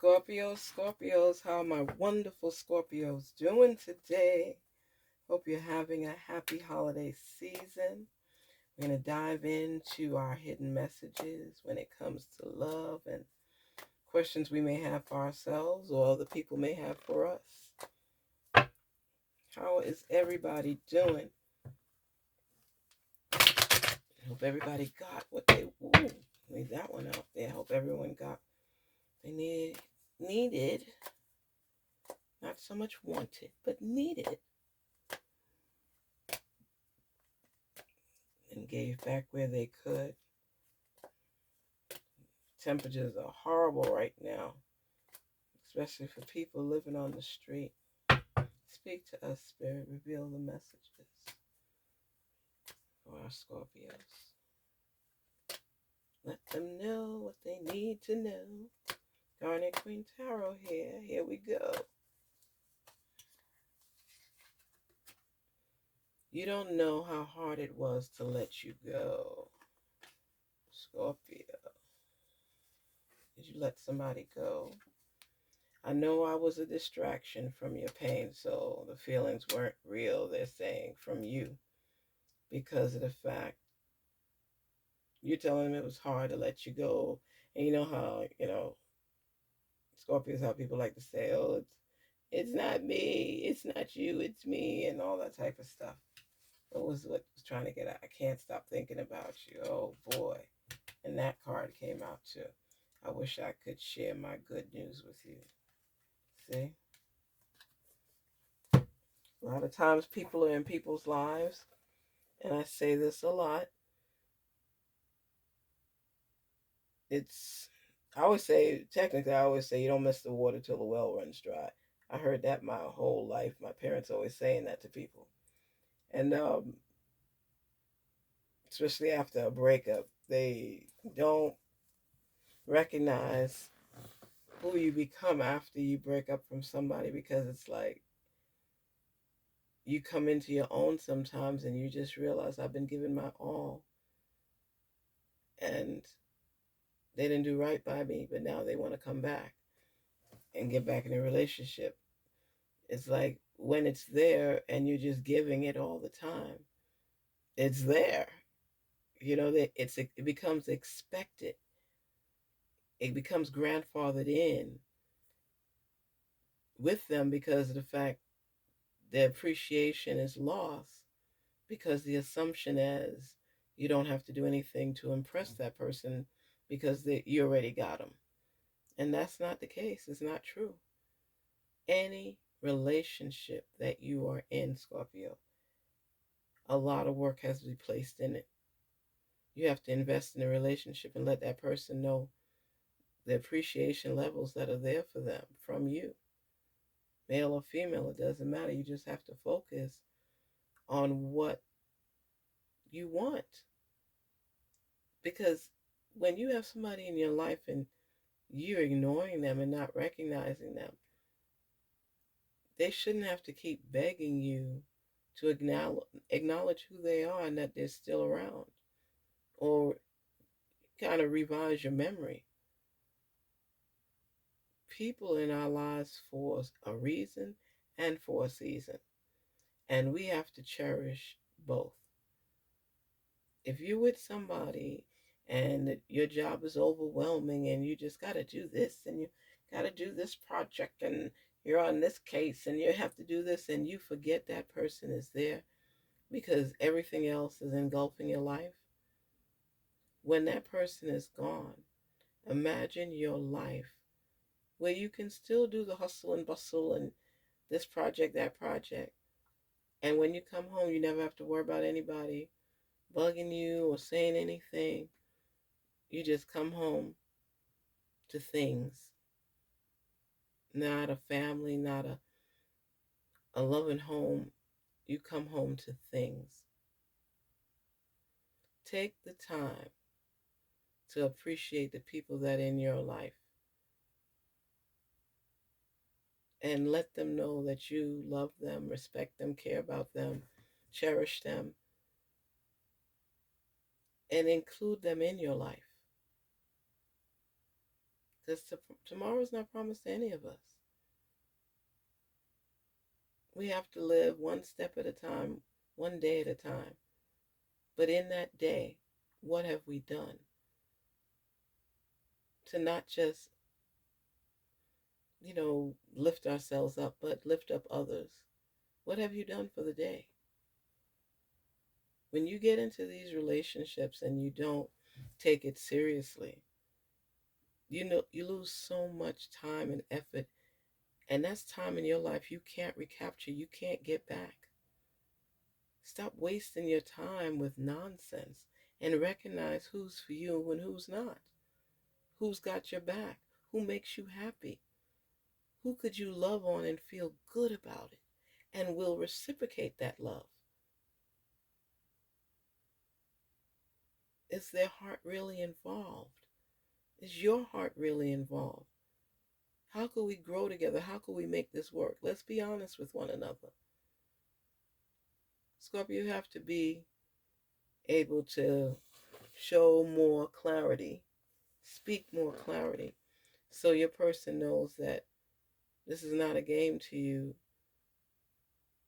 Scorpios, how are my wonderful Scorpios doing today? Hope you're having a happy holiday season. We're going to dive into our hidden messages when it comes to love and questions we may have for ourselves or other people may have for us. How is everybody doing? Hope everybody got what they leave that one out there. Hope everyone got they needed, not so much wanted, but needed, and gave back where they could. Temperatures are horrible right now, especially for people living on the street. Speak to us, Spirit. Reveal the messages for our Scorpios. Let them know what they need to know. Garnetqueentarot here. Here we go. You don't know how hard it was to let you go, Scorpio. Did you let somebody go? I know I was a distraction from your pain, so the feelings weren't real, they're saying, from you, because of the fact you're telling them it was hard to let you go. And you know how, Scorpios, how people like to say, oh, it's not me, it's not you, it's me, and all that type of stuff. That was what I was trying to get at. I can't stop thinking about you. Oh boy. And that card came out too. I wish I could share my good news with you. See? A lot of times people are in people's lives, and I say this a lot. I always say, technically, I always say you don't miss the water till the well runs dry. I heard that my whole life. My parents always saying that to people. And especially after a breakup, they don't recognize who you become after you break up from somebody, because it's like you come into your own sometimes and you just realize I've been giving my all and they didn't do right by me, but now they want to come back and get back in a relationship. It's like when it's there and you're just giving it all the time, it's there. That it becomes expected. It becomes grandfathered in with them because of the fact the appreciation is lost, because the assumption is you don't have to do anything to impress that person because you already got them. And that's not the case. It's not true. Any relationship that you are in, Scorpio, a lot of work has to be placed in it. You have to invest in a relationship and let that person know the appreciation levels that are there for them from you. Male or female, it doesn't matter. You just have to focus on what you want. Because when you have somebody in your life and you're ignoring them and not recognizing them, they shouldn't have to keep begging you to acknowledge who they are and that they're still around, or kind of revise your memory. People in our lives for a reason and for a season, and we have to cherish both. If you're with somebody and your job is overwhelming and you just got to do this and you got to do this project and you're on this case and you have to do this, and you forget that person is there because everything else is engulfing your life, when that person is gone, imagine your life where you can still do the hustle and bustle and this project, that project. And when you come home, you never have to worry about anybody bugging you or saying anything. You just come home to things, not a family, not a loving home. You come home to things. Take the time to appreciate the people that are in your life and let them know that you love them, respect them, care about them, cherish them, and include them in your life. because tomorrow's not promised to any of us. We have to live one step at a time, one day at a time. But in that day, what have we done to not just, lift ourselves up, but lift up others? What have you done for the day? When you get into these relationships and you don't take it seriously, you lose so much time and effort, and that's time in your life you can't recapture, you can't get back. Stop wasting your time with nonsense and recognize who's for you and who's not. Who's got your back? Who makes you happy? Who could you love on and feel good about it and will reciprocate that love? Is their heart really involved? Is your heart really involved? How can we grow together? How can we make this work? Let's be honest with one another. Scorpio, you have to be able to show more clarity, speak more clarity, so your person knows that this is not a game to you.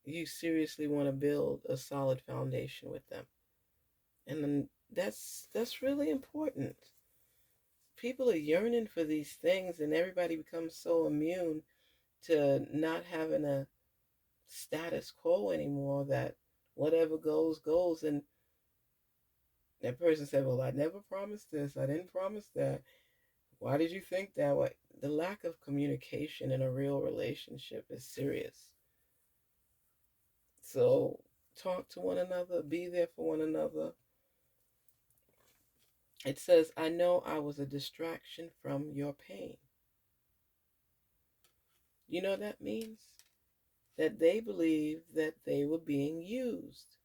You seriously want to build a solid foundation with them. And then that's really important. People are yearning for these things, and everybody becomes so immune to not having a status quo anymore, that whatever goes goes. And that person said, well, I never promised this, I didn't promise that, why did you think that way? The lack of communication in a real relationship is serious. So talk to one another, be there for one another. It says, I know I was a distraction from your pain. You know what that means? That they believe that they were being used,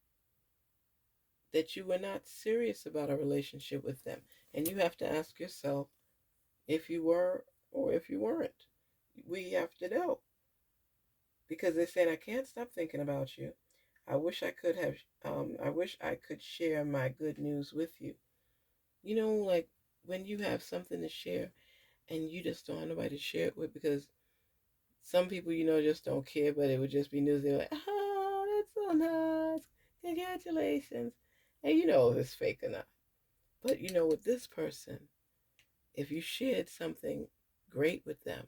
that you were not serious about a relationship with them. And you have to ask yourself if you were or if you weren't. We have to know. Because they said, I can't stop thinking about you. I wish I could share my good news with you. Like when you have something to share and you just don't have nobody to share it with, because some people, just don't care, but it would just be news. They're like, oh, that's so nice. Congratulations. And if it's fake or not. But with this person, if you shared something great with them,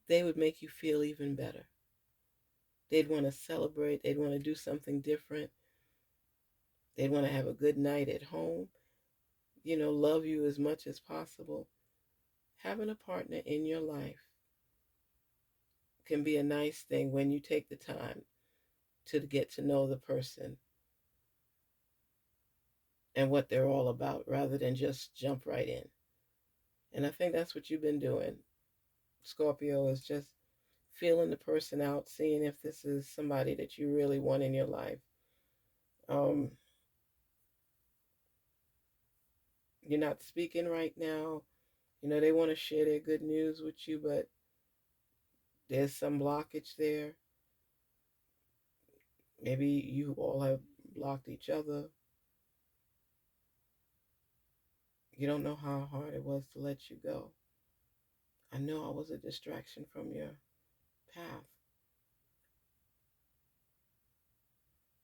they would make you feel even better. They'd want to celebrate. They'd want to do something different. They'd want to have a good night at home. Love you as much as possible. Having a partner in your life can be a nice thing when you take the time to get to know the person and what they're all about, rather than just jump right in. And I think that's what you've been doing, Scorpio, is just feeling the person out, seeing if this is somebody that you really want in your life. Um, you're not speaking right now. They want to share their good news with you, but there's some blockage there. Maybe you all have blocked each other. You don't know how hard it was to let you go. I know I was a distraction from your path.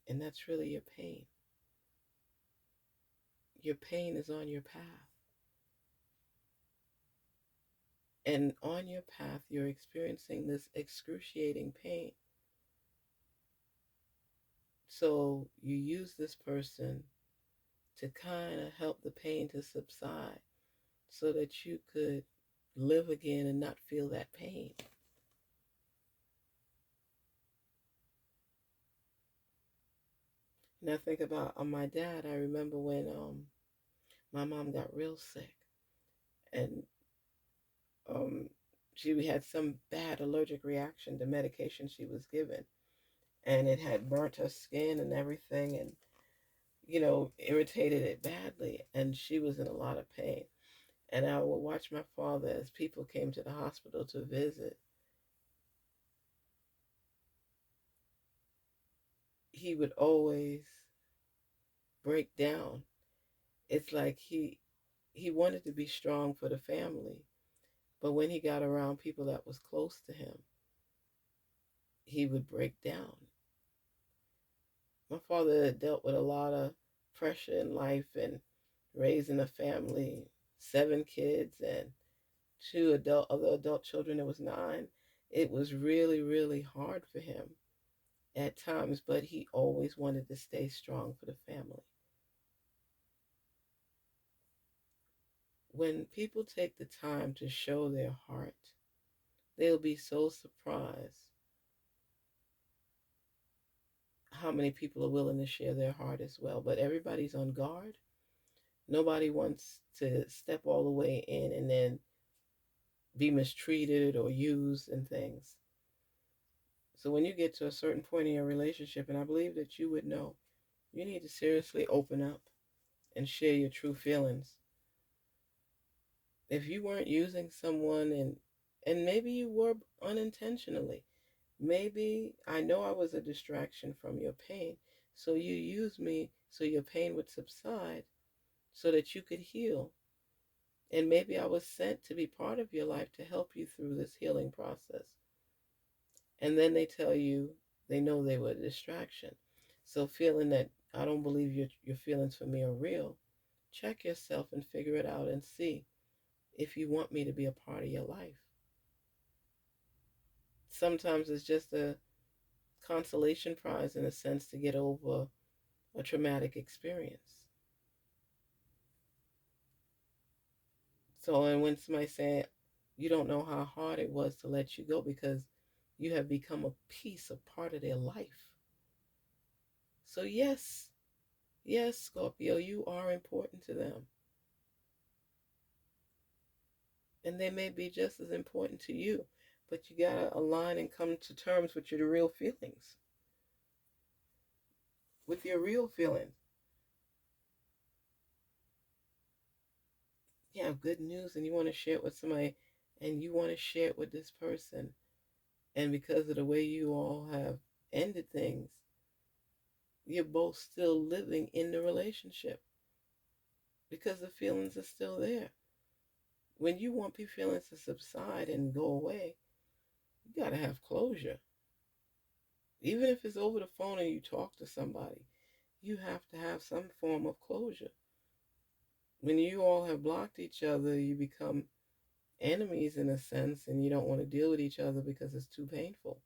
And that's really your pain. Your pain is on your path. And on your path, you're experiencing this excruciating pain. So you use this person to kind of help the pain to subside so that you could live again and not feel that pain. And I think about my dad. I remember when my mom got real sick, and she had some bad allergic reaction to medication she was given, and it had burnt her skin and everything, and irritated it badly, and she was in a lot of pain. And I would watch my father as people came to the hospital to visit. He would always break down. It's like he wanted to be strong for the family, But when he got around people that was close to him, he would break down. My father dealt with a lot of pressure in life and raising a family, 7 kids and two other adult children. It was 9. It was really, really hard for him at times, but he always wanted to stay strong for the family. When people take the time to show their heart, they'll be so surprised how many people are willing to share their heart as well. But everybody's on guard. Nobody wants to step all the way in and then be mistreated or used and things. So when you get to a certain point in your relationship, and I believe that you would know, you need to seriously open up and share your true feelings. If you weren't using someone, and maybe you were unintentionally, maybe I know I was a distraction from your pain, so you used me so your pain would subside so that you could heal. And maybe I was sent to be part of your life to help you through this healing process. And then they tell you they know they were a distraction. So feeling that I don't believe your feelings for me are real, check yourself and figure it out and see if you want me to be a part of your life. Sometimes it's just a consolation prize in a sense to get over a traumatic experience. So, and when somebody say you don't know how hard it was to let you go because you have become a piece, a part of their life. So yes, yes, Scorpio, you are important to them. And they may be just as important to you, but you gotta align and come to terms with your real feelings. With your real feelings. You have good news and you want to share it with somebody, and you want to share it with this person. And because of the way you all have ended things, you're both still living in the relationship because the feelings are still there. When you want your feelings to subside and go away, you got to have closure. Even if it's over the phone and you talk to somebody, you have to have some form of closure. When you all have blocked each other, you become enemies in a sense, and you don't want to deal with each other because it's too painful.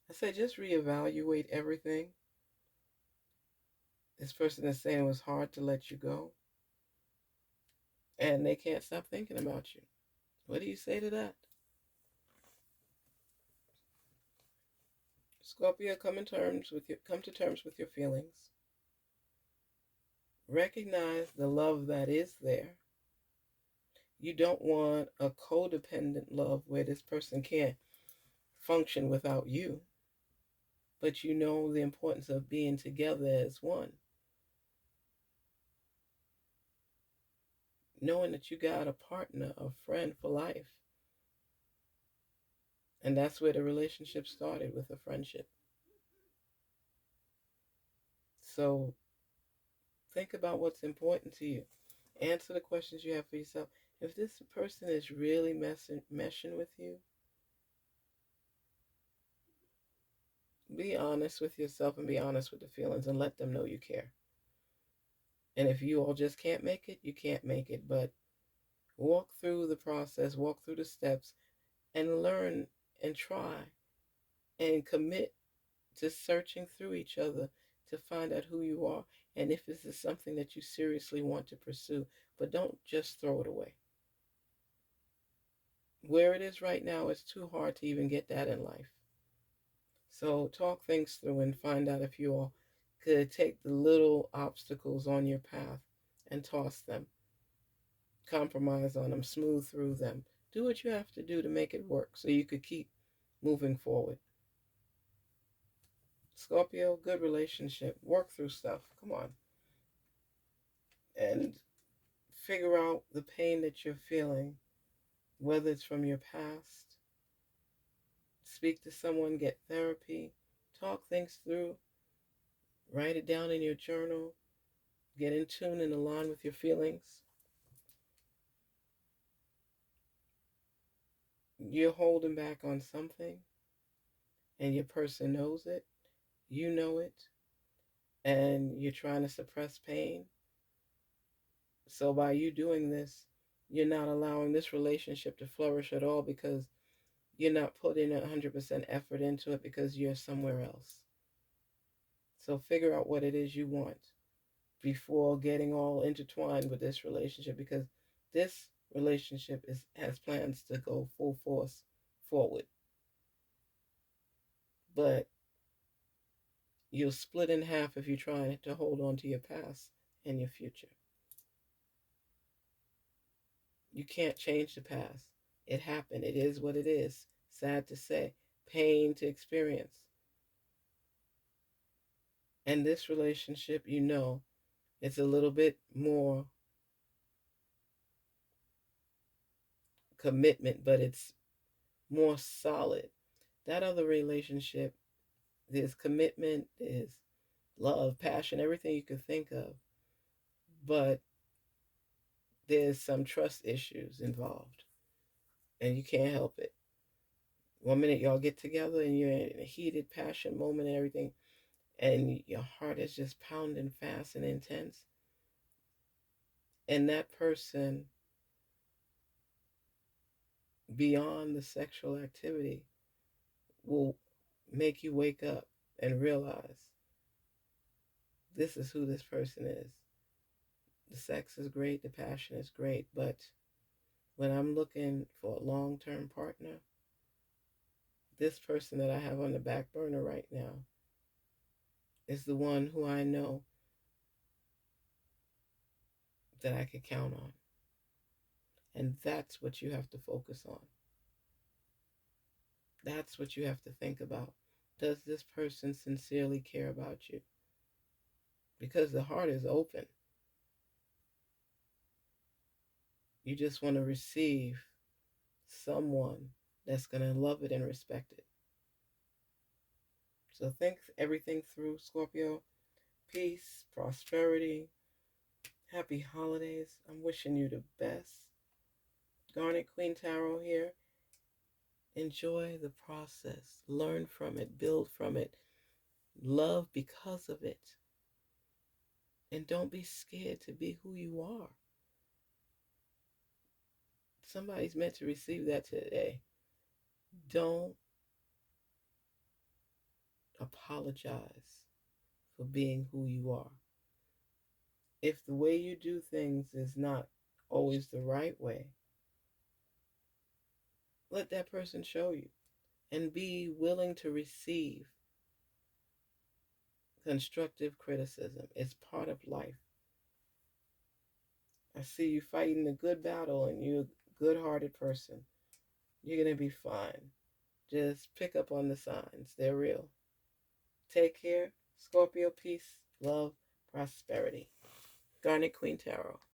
I say just reevaluate everything. This person is saying it was hard to let you go, and they can't stop thinking about you. What do you say to that? Scorpio, come to terms with your feelings. Recognize the love that is there. You don't want a codependent love where this person can't function without you, but you know the importance of being together as one. Knowing that you got a partner, a friend for life. And that's where the relationship started, with a friendship. So think about what's important to you. Answer the questions you have for yourself. If this person is really meshing with you, be honest with yourself and be honest with the feelings and let them know you care. And if you all just can't make it, you can't make it. But walk through the process, walk through the steps, and learn and try and commit to searching through each other to find out who you are and if this is something that you seriously want to pursue. But don't just throw it away. Where it is right now, it's too hard to even get that in life. So talk things through and find out if you all could take the little obstacles on your path and toss them, compromise on them, smooth through them. Do what you have to do to make it work so you could keep moving forward. Scorpio, good relationship. Work through stuff. Come on. And figure out the pain that you're feeling, whether it's from your past. Speak to someone, get therapy, talk things through, write it down in your journal, get in tune and align with your feelings. you're holding back on something and your person knows it, you know it, and you're trying to suppress pain. So by you doing this, you're not allowing this relationship to flourish at all because you're not putting 100% effort into it because you're somewhere else. So figure out what it is you want before getting all intertwined with this relationship, because this relationship has plans to go full force forward. But you'll split in half if you try to hold on to your past and your future. You can't change the past. It happened. It is what it is. Sad to say. Pain to experience. And this relationship, it's a little bit more commitment, but it's more solid. That other relationship, there's commitment, there's love, passion, everything you could think of. But there's some trust issues involved, and you can't help it. One minute y'all get together and you're in a heated passion moment and everything, and your heart is just pounding fast and intense. And that person, beyond the sexual activity, will make you wake up and realize this is who this person is. The sex is great, the passion is great, but when I'm looking for a long-term partner, this person that I have on the back burner right now is the one who I know that I could count on. And that's what you have to focus on. That's what you have to think about. Does this person sincerely care about you? Because the heart is open. You just want to receive someone that's going to love it and respect it. So think everything through, Scorpio. Peace, prosperity, happy holidays. I'm wishing you the best. Garnet Queen Tarot here. Enjoy the process. Learn from it. Build from it. Love because of it. And don't be scared to be who you are. Somebody's meant to receive that today. Don't apologize for being who you are. If the way you do things is not always the right way, let that person show you, and be willing to receive constructive criticism. It's part of life. I see you fighting a good battle and you're a good-hearted person. You're going to be fine. Just pick up on the signs. They're real. Take care. Scorpio, peace, love, prosperity. Garnet Queen Tarot.